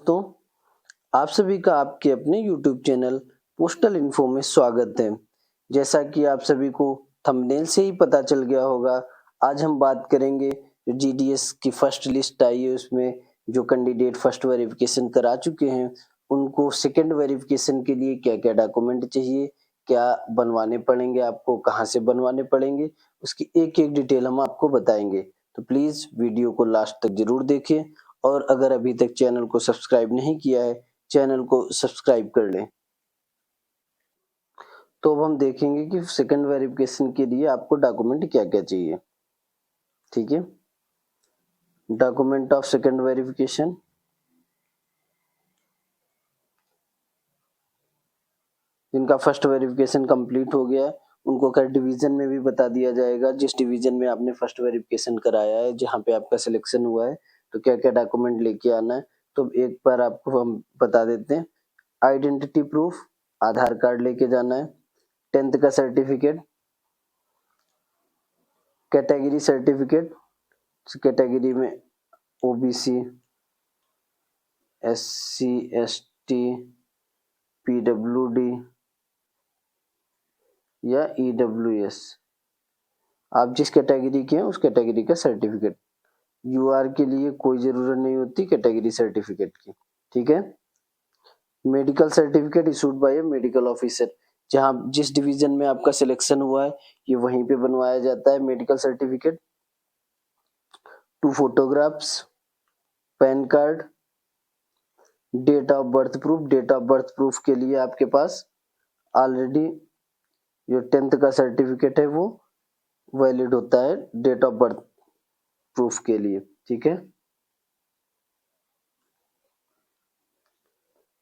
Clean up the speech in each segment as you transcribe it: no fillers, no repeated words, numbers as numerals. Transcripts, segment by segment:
दोस्तों, आप सभी का आपके अपने YouTube चैनल पोस्टल इन्फो में स्वागत है। जैसा कि आप सभी को थंबनेल से ही पता चल गया होगा, आज हम बात करेंगे जो जीडीएस की फर्स्ट लिस्ट आई है उसमें जो कैंडिडेट फर्स्ट वेरिफिकेशन करा चुके हैं, उनको सेकंड वेरिफिकेशन के लिए क्या-क्या डॉक्यूमेंट चाहिए, क्या बनवाने पड़ेंगे आपको, कहाँ से बनवाने पड़ेंगे, उसकी एक-एक डिटेल हम आपको बताएंगे। तो प्लीज़ वीडियो को लास्ट तक ज़रूर देखें और अगर अभी तक चैनल को सब्सक्राइब नहीं किया है, चैनल को सब्सक्राइब कर लें। तो अब हम देखेंगे कि सेकंड वेरिफिकेशन के लिए आपको डॉक्यूमेंट क्या-क्या चाहिए। ठीक है? Document of second verification. जिनका फर्स्ट वेरिफिकेशन कंप्लीट हो गया है, उनको कर डिवीजन में भी बता दिया जाएगा, जिस डिवीजन में आपने फर्स्ट वेरिफिकेशन कराया है, जहाँ पे आपका सिलेक्शन हुआ है, तो क्या-क्या डॉक्यूमेंट लेके आना है। तो एक बार आपको हम बता देते हैं। आइडेंटिटी प्रूफ, आधार कार्ड लेके जाना है, 10th का सर्टिफिकेट, कैटेगरी सर्टिफिकेट, कैटेगरी में ओबीसी, एससी, एसटी, पीडब्ल्यूडी या ईडब्ल्यूएस, आप जिस कैटेगरी के हैं उस कैटेगरी का सर्टिफिकेट। यूआर के लिए कोई जरूरत नहीं होती कैटेगरी सर्टिफिकेट की। ठीक है? मेडिकल सर्टिफिकेट इशूड बाय ए मेडिकल ऑफिसर, जहां जिस डिवीजन में आपका सिलेक्शन हुआ है ये वहीं पे बनवाया जाता है medical certificate. 2 photographs, PAN card, date of birth proof. Date of birth proof के लिए आपके पास ऑलरेडी जो 10th का सर्टिफिकेट है वो वैलिड होता है डेट ऑफ बर्थ प्रूफ के लिए। ठीक है?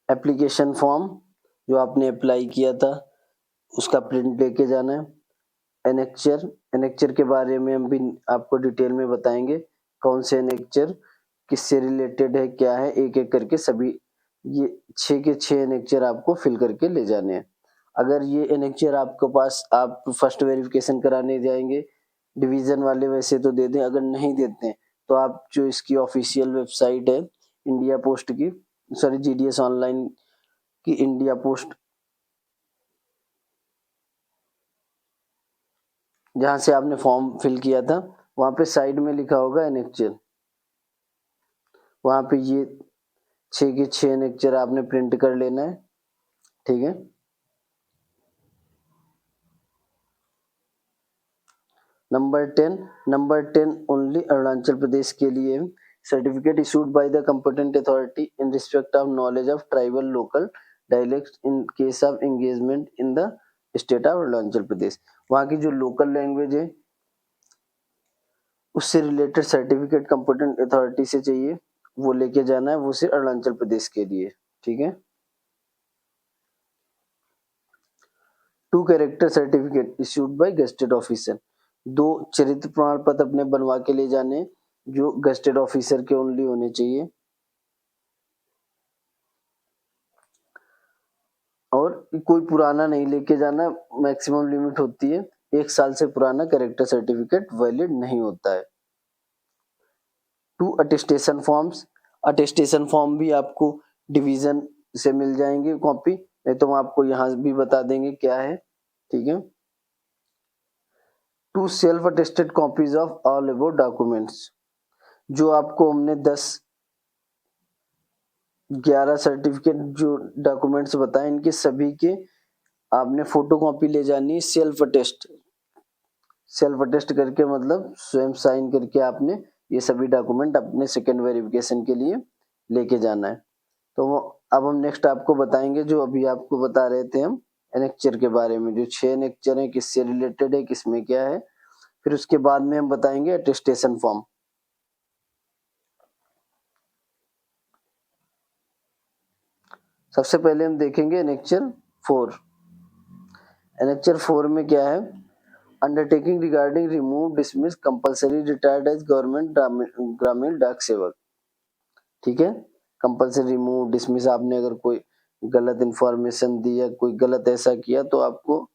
एप्लीकेशन फॉर्म जो आपने अप्लाई किया था उसका प्रिंट लेके जाना है। एनेक्चर, एनेक्चर के बारे में हम भी आपको डिटेल में बताएंगे, कौन से एनेक्चर किससे रिलेटेड है, क्या है, एक-एक करके सभी ये 6 के 6 एनेक्चर आपको फिल करके ले जाने हैं। अगर ये एनेक्चर आपके पास आप फर्स्ट वेरिफिकेशन कराने जाएंगे, डिवीजन वाले वैसे तो दे दें, अगर नहीं देते हैं तो आप जो इसकी ऑफिशियल वेबसाइट है इंडिया पोस्ट की, सॉरी जीडीएस ऑनलाइन की, इंडिया पोस्ट जहां से आपने फॉर्म फिल किया था वहां पे साइड में लिखा होगा एनेक्चर, वहां पे ये 6 के 6 एनेक्चर आपने प्रिंट कर लेना है। ठीक है? नंबर 10 ओनली अरुणाचल प्रदेश के लिए certificate issued by the competent authority in respect of knowledge of tribal local dialects in case of engagement in the state of Arunachal Pradesh. वहां की जो लोकल लैंग्वेज है उससे रिलेटेड सर्टिफिकेट कंपिटेंट अथॉरिटी से चाहिए, वो लेके जाना है, वो सिर्फ अरुणाचल प्रदेश के लिए। ठीक है? 2 character certificate issued bye gazetted officer, 2 चरित्र प्रमाण पत्र अपने बनवा के ले जाने जो गेस्टेड ऑफिसर के ओनली होने चाहिए। और कोई पुराना नहीं लेके जाना, मैक्सिमम लिमिट होती है 1 साल से पुराना कैरेक्टर सर्टिफिकेट वैलिड नहीं होता है। 2 अटेस्टेशन फॉर्म्स, अटेस्टेशन फॉर्म भी आपको डिवीजन से मिल जाएंगे कॉपी, नहीं तो हम आपको यहाँ भी बता देंगे क्या है। ठीक है? 2 self attested copies of all above documents, जो आपको हमने 11 सर्टिफिकेट जो डॉक्यूमेंट्स बताए इनके सभी के आपने फोटोकॉपी ले जानी है। सेल्फ अटेस्ट करके मतलब स्वयं साइन करके आपने ये सभी डॉक्यूमेंट अपने सेकंड वेरिफिकेशन के लिए लेके जाना है। तो अब हम नेक्स्ट आपको बताएंगे जो अभी आपको बता रहे थे हम एनेक्चर के बारे में, जो 6 एनेक्चर है किससे रिलेटेड है, किसमें क्या है, फिर उसके बाद में हम बताएंगे अटेस्टेशन फॉर्म। सबसे पहले हम देखेंगे एनेक्चर 4। एनेक्चर 4 में क्या है? Undertaking regarding remove dismiss compulsory retired as government Gramin Dak सेवक। ठीक है? कंपलसरी रिमूव डिसमिस, आपने अगर कोई गलत इंफॉर्मेशन दी या कोई गलत ऐसा किया तो आपको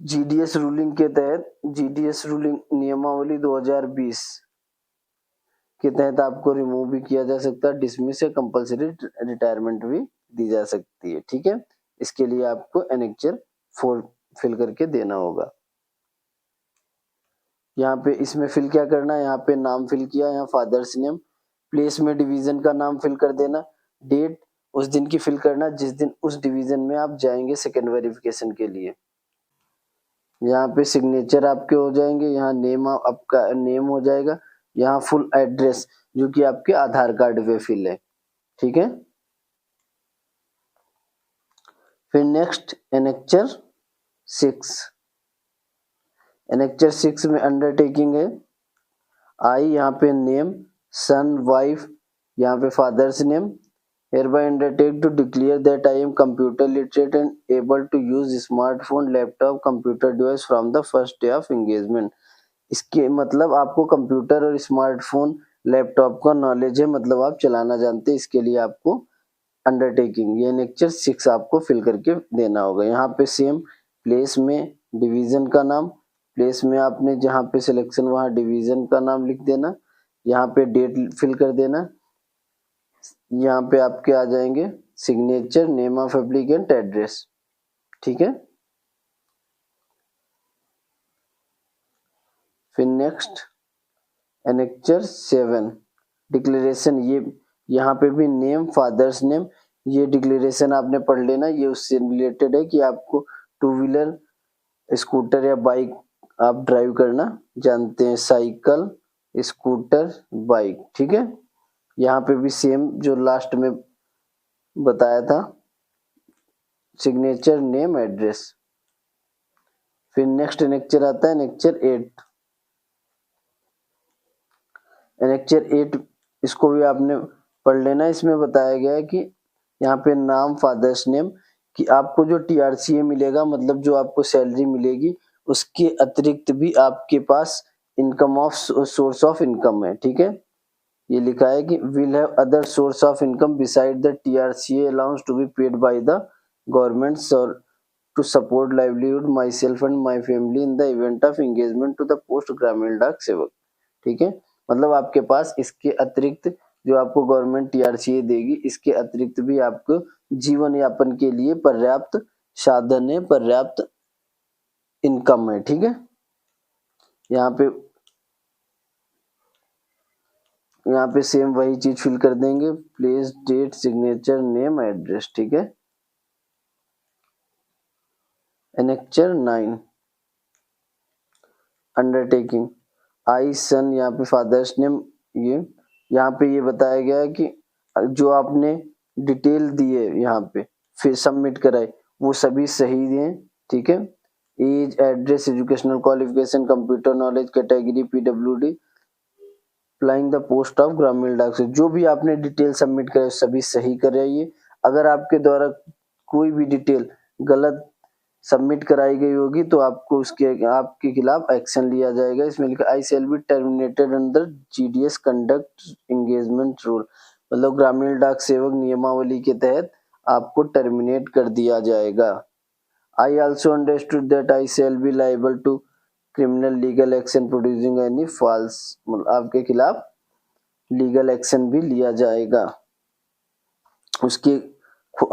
जीडीएस रूलिंग के तहत, जीडीएस रूलिंग नियमावली 2020 के तहत आपको रिमूव भी किया जा सकता है, डिसमिस या कंपल्सरी रिटायरमेंट भी दी जा सकती है। ठीक है, इसके लिए आपको एनेक्चर 4 फिल करके देना होगा। यहाँ पे इसमें फिल क्या करना है, यहाँ पे नाम फिल किया, यहाँ फादर्स नेम, प्लेस में डिवीजन का नाम फिल कर देना, डेट उस दिन की फिल करना जिस दिन उस डिवीजन में आप जाएंगे सेकेंड वेरिफिकेशन के लिए। यहाँ पे सिग्नेचर आपके हो जाएंगे, यहाँ नेम आपका नेम हो जाएगा, यहाँ फुल एड्रेस जो कि आपके आधार कार्ड पे फिल है। ठीक है, फिर नेक्स्ट एनेक्चर 6। एनेक्चर 6 में अंडरटेकिंग है। आई यहाँ पे नेम, सन, वाइफ, यहाँ पे father's name, hereby undertake to declare that I am computer literate and able to use smartphone, laptop, computer device from the first day of engagement। इसके मतलब आपको computer और स्मार्टफोन, लैपटॉप का नॉलेज है, मतलब आप चलाना जानते हैं। इसके लिए आपको अंडरटेकिंग ये नेक्चर 6 आपको फिल करके देना होगा। यहाँ पे सेम प्लेस में डिवीजन का नाम, प्लेस में आपने जहाँ पे सिलेक्शन वहाँ डिवीजन का नाम लिख देना, यहाँ पे डेट फिल कर देना, यहाँ पे आपके आ जाएंगे signature, name of applicant, address. ठीक है, फिर नेक्स्ट एनेक्चर 7 डिक्लेरेशन। ये यहाँ पे भी नेम, फादर्स नेम, ये डिक्लेरेशन आपने पढ़ लेना। ये उससे रिलेटेड है कि आपको टू व्हीलर, स्कूटर या बाइक आप ड्राइव करना जानते हैं, साइकिल, स्कूटर, बाइक। ठीक है, यहाँ पे भी सेम जो लास्ट में बताया था, सिग्नेचर, नेम, एड्रेस। फिर नेक्स्ट एनेक्चर आता है एनेक्चर 8। एनेक्चर 8 इसको भी आपने पढ़ लेना। इसमें बताया गया है कि यहाँ पे नाम, फादर्स नेम, कि आपको जो टीआरसीए मिलेगा, मतलब जो आपको सैलरी मिलेगी, उसके अतिरिक्त भी आपके पास income of source of income है। ठीक है, ये लिखा है कि will have other source of income beside the TRCA allowance to be paid by the government to support livelihood myself and my family in the event of engagement to the post Gramin Dak सेवक। ठीक है, मतलब आपके पास इसके अतिरिक्त जो आपको government टीआरसीए देगी, इसके अतिरिक्त भी आपको जीवन यापन के लिए पर्याप्त साधन है, पर्याप्त इनकम है। ठीक है, यहाँ पे सेम वही चीज फिल कर देंगे, place, date, signature, name, address. ठीक है, एनेक्चर 9 अंडरटेकिंग। आई, सन, यहाँ पे फादर्स नेम, ये यहाँ पे ये बताया गया है कि जो आपने डिटेल दी है यहाँ पे फिर सबमिट कराए, वो सभी सही हैं। ठीक है, age, address, educational qualification, computer knowledge, category PWD, applying the post of Gramin Dak से, जो भी आपने डिटेल सबमिट करे सभी सही कराइए। अगर आपके द्वारा कोई भी डिटेल गलत सबमिट कराई गई होगी तो आपको आपके खिलाफ एक्शन लिया जाएगा। इसमें लिखा I shall be terminated under GDS conduct engagement rule, मतलब ग्रामीण डाक सेवक नियमावली के तहत आपको टर्मिनेट कर दिया जाएगा। I also understood that I shall be liable to criminal legal action producing any false, मतलब आपके खिलाफ लीगल एक्शन भी लिया जाएगा। उसके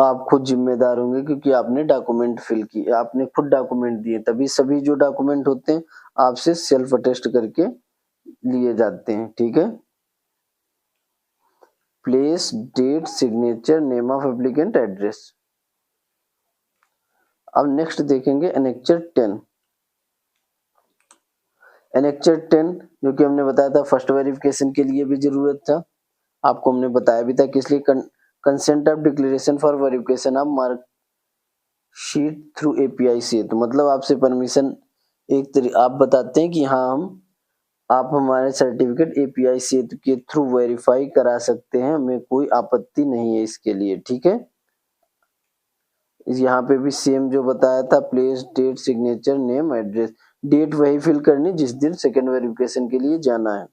आप खुद जिम्मेदार होंगे क्योंकि आपने डॉक्यूमेंट फिल किए, आपने खुद डॉक्यूमेंट दिए, तभी सभी जो डॉक्यूमेंट होते हैं आपसे सेल्फ अटेस्ट करके लिए जाते हैं। ठीक है, place, date, signature, name of applicant, address. अब नेक्स्ट देखेंगे एनेक्चर 10। एनेक्चर 10 जो कि हमने बताया था फर्स्ट वेरिफिकेशन के लिए भी जरूरत था, आपको हमने बताया भी था कि इसलिए consent of declaration for verification of mark sheet through API से, तो मतलब आपसे परमिशन आप बताते हैं कि हाँ आप हमारे सर्टिफिकेट एपीआई से के थ्रू वेरीफाई करा सकते हैं, हमें कोई आपत्ति नहीं है इसके लिए। ठीक है, यहाँ पे भी सेम जो बताया था, place, date, signature, name, address. Date वही फिल करनी जिस दिन सेकेंड वेरिफिकेशन के लिए जाना है।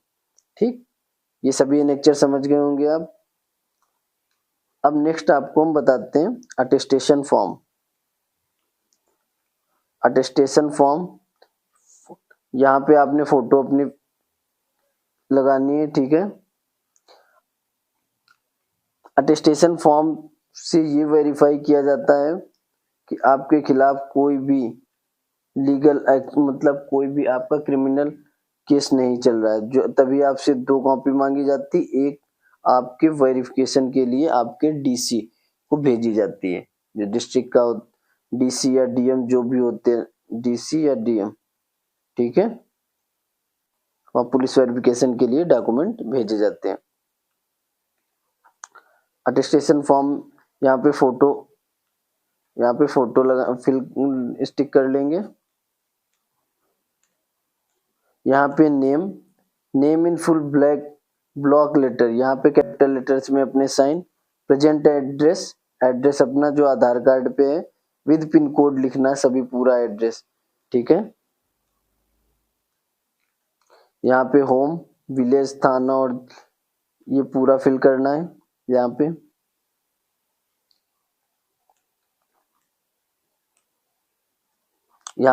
ठीक, ये सभी लेक्चर समझ गए होंगे आप। अब नेक्स्ट आपको हम बताते हैं अटेस्टेशन फॉर्म। अटेस्टेशन फॉर्म यहाँ पे आपने फोटो अपनी लगानी है। ठीक है, अटेस्टेशन फॉर्म से ये वेरीफाई किया जाता है कि आपके खिलाफ कोई भी लीगल एक्ट मतलब कोई भी आपका क्रिमिनल केस नहीं चल रहा है, जो तभी आपसे 2 कॉपी मांगी जाती, एक आपके वेरिफिकेशन के लिए आपके डीसी को भेजी जाती है, जो डिस्ट्रिक्ट का डीसी या डीएम जो भी होते हैं, डीसी या डीएम, ठीक है, वहाँ पुलिस वेरिफिकेशन के लिए डॉक्यूमेंट भेजे जाते हैं। अटेस्टेशन फॉर्म यहाँ पे फोटो लगा फिल स्टिक कर लेंगे। यहाँ पे name in full block letter, यहाँ पे कैपिटल लेटर्स में अपने साइन, प्रेजेंट एड्रेस अपना जो आधार कार्ड पे है, विद पिन कोड लिखना सभी पूरा एड्रेस, ठीक है। यहाँ पे होम, विलेज, थाना और ये पूरा फिल करना है। यहाँ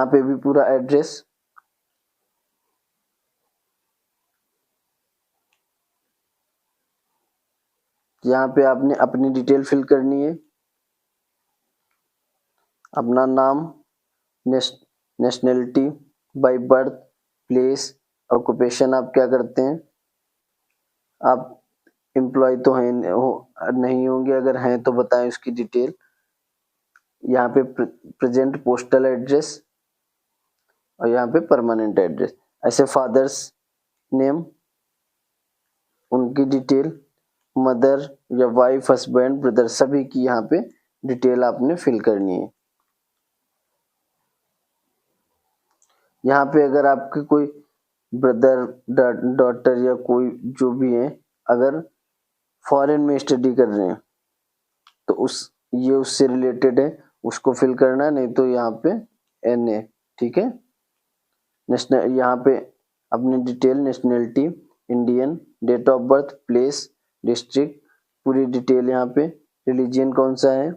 पे भी पूरा एड्रेस, यहाँ पे आपने अपनी डिटेल फिल करनी है, अपना नाम, nationality, by birth, place, occupation आप क्या करते हैं, आप एम्प्लॉय तो हैं नहीं होंगे, अगर हैं तो बताएं उसकी डिटेल। यहाँ पे प्रेजेंट पोस्टल एड्रेस और यहाँ पे परमानेंट एड्रेस। ऐसे फादर्स नेम, उनकी डिटेल, मदर या वाइफ, हस्बैंड, ब्रदर सभी की यहाँ पे डिटेल आपने फिल करनी है। यहाँ पे अगर आपके कोई ब्रदर, डॉटर या कोई जो भी है, अगर फॉरेन में स्टडी कर रहे हैं तो ये उससे रिलेटेड है, उसको फिल करना है, नहीं तो यहाँ पे NA, ठीक है। नेशनल यहाँ पे अपनी detail, nationality Indian, date of birth, place, district, पूरी डिटेल यहाँ पे, रिलीजियन कौन सा है,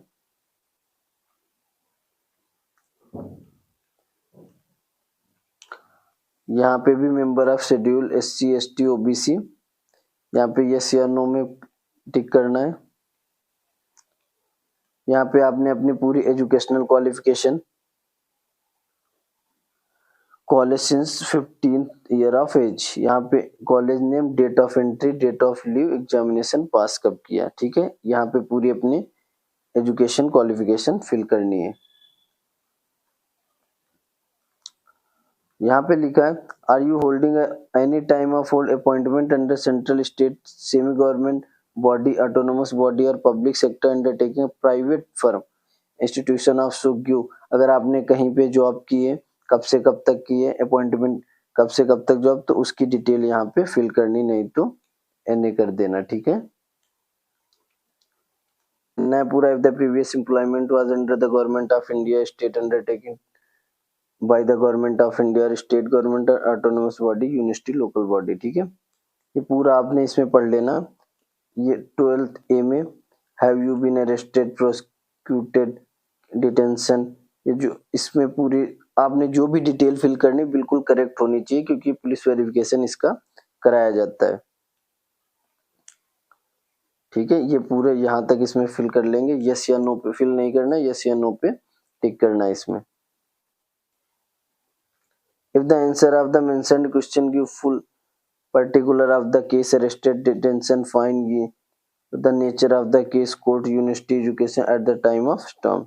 यहाँ पे भी member of schedule SC ST OBC, यहाँ पे यस या नो में टिक करना है। यहाँ पे आपने अपनी पूरी educational qualification, college since 15th year of age, यहाँ पे college name, date of entry, date of leave, examination pass कब किया, ठीक है। यहाँ पे पूरी अपनी एजुकेशन क्वालिफिकेशन फिल करनी है। यहाँ पे लिखा है, are you holding any time of hold appointment under central, state, semi government body, autonomous body और public sector undertaking, private firm, institution of सुग्यू। अगर आपने कहीं पे जॉब की है, कब से कब तक की है, अपॉइंटमेंट कब से कब तक जॉब, तो उसकी डिटेल यहाँ पे फिल करनी, नहीं तो NA कर देना, ठीक है। नया पूरा, if the previous employment was under the government of India, state undertaking by the government of India और state government, autonomous body, university, local body, ठीक है। ये पूरा आपने इसमें पढ़ लेना। ये 12th A में, have you been arrested, prosecuted, detention, ये जो इसमें पूरी आपने जो भी डिटेल फिल करनी बिल्कुल करेक्ट होनी चाहिए, क्योंकि पुलिस वेरिफिकेशन इसका कराया जाता है, ठीक है। ये पूरे यहाँ तक इसमें फिल कर लेंगे, यस या नो पे फिल नहीं करना, यस या नो पे टिक करना है इसमें। If the answer of the mentioned question give full particular of the case, arrested, detention, fine, the nature of the case, court, university, education at the time of storm,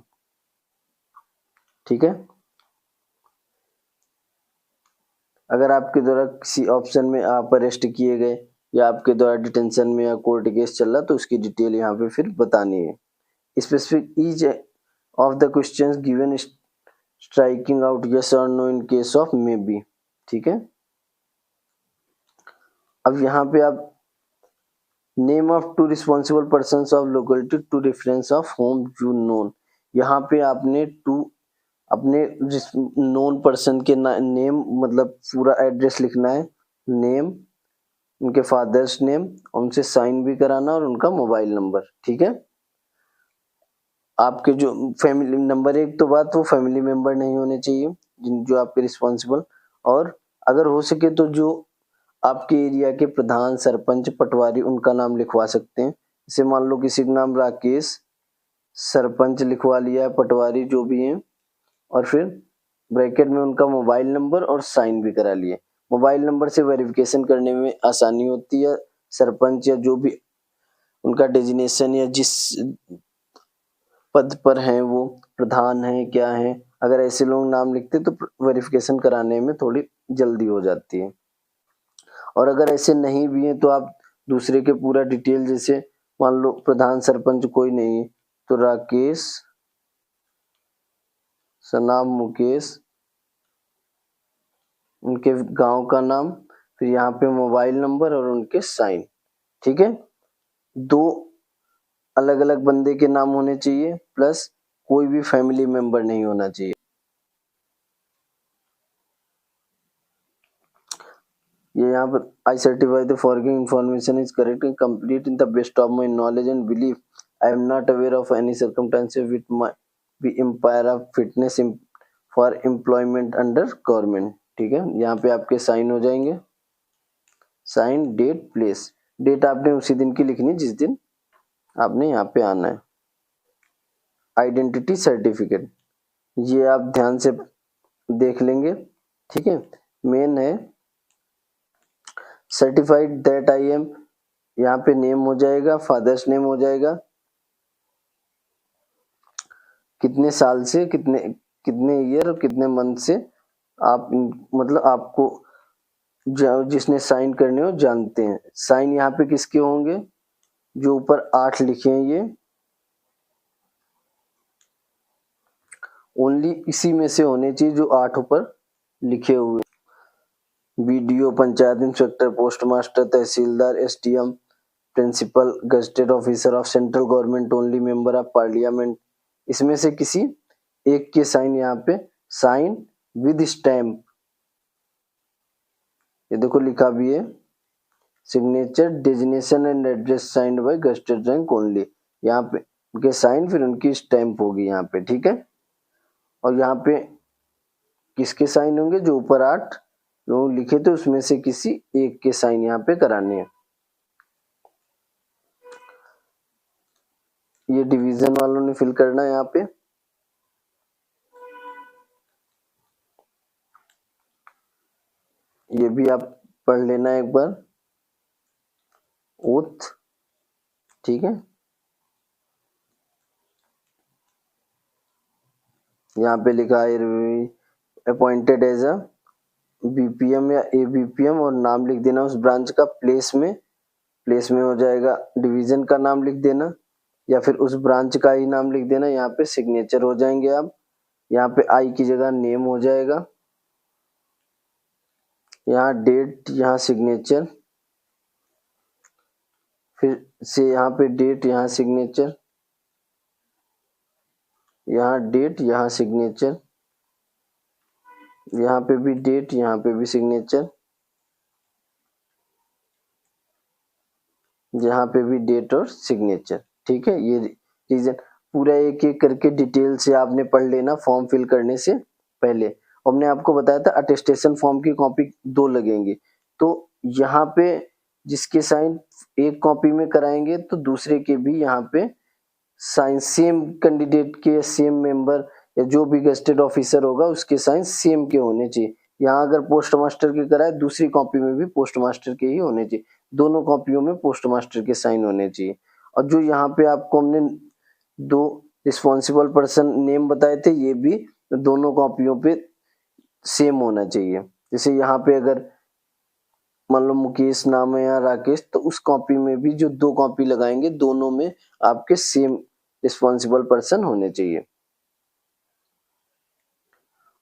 ठीक है। अगर आपके द्वारा किसी ऑप्शन में आप अरेस्ट किए गए या आपके द्वारा डिटेंशन में या कोर्ट केस चल रहा, तो उसकी डिटेल यहाँ पे फिर बतानी है। Specific each of the questions given, striking out yes और no in case of maybe, ठीक है। अब यहाँ पे आप name of two responsible persons of locality to reference of home you known, यहाँ पे आपने अपने नोन पर्सन के नेम मतलब पूरा एड्रेस लिखना है, नेम, उनके फादर्स नेम, उनसे साइन भी कराना और उनका मोबाइल नंबर, ठीक है। आपके जो फैमिली नंबर, एक तो बात वो फैमिली मेंबर नहीं होने चाहिए जो आपके रिस्पॉन्सिबल, और अगर हो सके तो जो आपके एरिया के प्रधान, सरपंच, पटवारी, उनका नाम लिखवा सकते हैं, जैसे मान लो किसी का नाम राकेश, सरपंच लिखवा लिया है, पटवारी जो भी है, और फिर ब्रैकेट में उनका मोबाइल नंबर और साइन भी करा लिए। मोबाइल नंबर से वेरिफिकेशन करने में आसानी होती है। सरपंच या जो भी उनका डेजिग्नेशन या जिस पद पर हैं वो प्रधान है क्या है, अगर ऐसे लोग नाम लिखते तो वेरिफिकेशन कराने में थोड़ी जल्दी हो जाती है। और अगर ऐसे नहीं भी है तो आप दूसरे के पूरा डिटेल, जैसे मान लो प्रधान सरपंच कोई नहीं है तो राकेश सनाम मुकेश, उनके गांव का नाम, फिर यहाँ पे मोबाइल नंबर और उनके साइन। ठीक है, 2 अलग अलग बंदे के नाम होने चाहिए, प्लस कोई भी फैमिली मेंबर नहीं होना चाहिए। ये यहाँ पर I certify the following information is correct and complete in the best of my knowledge and belief. I am not aware of any circumstances which may be impair of fitness for employment under government. ठीक है, यहाँ पे आपके sign हो जाएंगे, sign, date, place. Date आपने उसी दिन की लिखनी जिस दिन आपने यहाँ पे आना है। आइडेंटिटी सर्टिफिकेट, ये आप ध्यान से देख लेंगे। ठीक है, मेन है सर्टिफाइड दैट आई एम, यहाँ पे नेम हो जाएगा, फादर्स नेम हो जाएगा, कितने साल से कितने कितने ईयर और कितने मंथ से आप मतलब आपको जिसने साइन करने हो जानते हैं। साइन यहाँ पे किसके होंगे, जो ऊपर 8 लिखे हैं ये ओनली इसी में से होने चाहिए जो 8 ऊपर लिखे हुए। BDO, panchayat inspector, post master, tehsildar, SDM, principal gazetted officer of central government, only member of parliament, इसमें से किसी एक के साइन यहाँ पे, साइन विद स्टैम्प, ये देखो लिखा भी है, signature, designation and address signed by gazetted rank only, यहाँ पे उनके साइन फिर उनकी स्टैम्प होगी यहाँ पे। ठीक है, और यहाँ पे किसके साइन होंगे, जो ऊपर 8 लोग लिखे थे उसमें से किसी एक के साइन यहाँ पे कराने हैं। ये डिवीजन वालों ने फिल करना है यहाँ पे। ये भी आप पढ़ लेना एक बार, ओथ। ठीक है, यहाँ पे लिखा है अपॉइंटेड एज अ बीपीएम या एबीपीएम, और नाम लिख देना उस ब्रांच का, प्लेस में हो जाएगा, डिवीजन का नाम लिख देना या फिर उस ब्रांच का ही नाम लिख देना। यहाँ पे सिग्नेचर हो जाएंगे आप, यहाँ पे आई की जगह नेम हो जाएगा, यहाँ डेट, यहाँ सिग्नेचर, फिर से यहाँ पे डेट, यहाँ सिग्नेचर, यहाँ डेट, यहाँ सिग्नेचर, यहाँ पे भी डेट, यहाँ पे भी सिग्नेचर, यहाँ पे भी डेट और सिग्नेचर। ठीक है, ये रीजन पूरा एक एक करके डिटेल से आपने पढ़ लेना फॉर्म फिल करने से पहले। हमने आपको बताया था अटेस्टेशन फॉर्म की कॉपी 2 लगेंगी, तो यहाँ पे जिसके साइन एक कॉपी में कराएंगे तो दूसरे के भी यहाँ पे साइन सेम कैंडिडेट के, सेम मेंबर या जो भी गेस्टेड ऑफिसर होगा उसके साइन सेम के होने चाहिए। यहाँ अगर पोस्ट मास्टर के कराए दूसरी कॉपी में भी पोस्ट मास्टर के ही होने चाहिए, दोनों कॉपियों में पोस्ट मास्टर के साइन होने चाहिए। और जो यहाँ पे आपको हमने 2 रिस्पॉन्सिबल पर्सन नेम बताए थे ये भी दोनों कॉपियों पे सेम होना चाहिए। जैसे यहाँ पे अगर मान लो मुकेश नाम है या राकेश, तो उस कॉपी में भी जो 2 कॉपी लगाएंगे दोनों में आपके सेम रिस्पॉन्सिबल पर्सन होने चाहिए।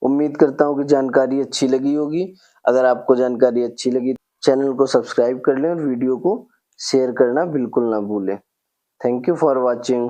उम्मीद करता हूँ कि जानकारी अच्छी लगी होगी। अगर आपको जानकारी अच्छी लगी चैनल को सब्सक्राइब कर लें और वीडियो को शेयर करना बिल्कुल ना भूलें। Thank you for watching.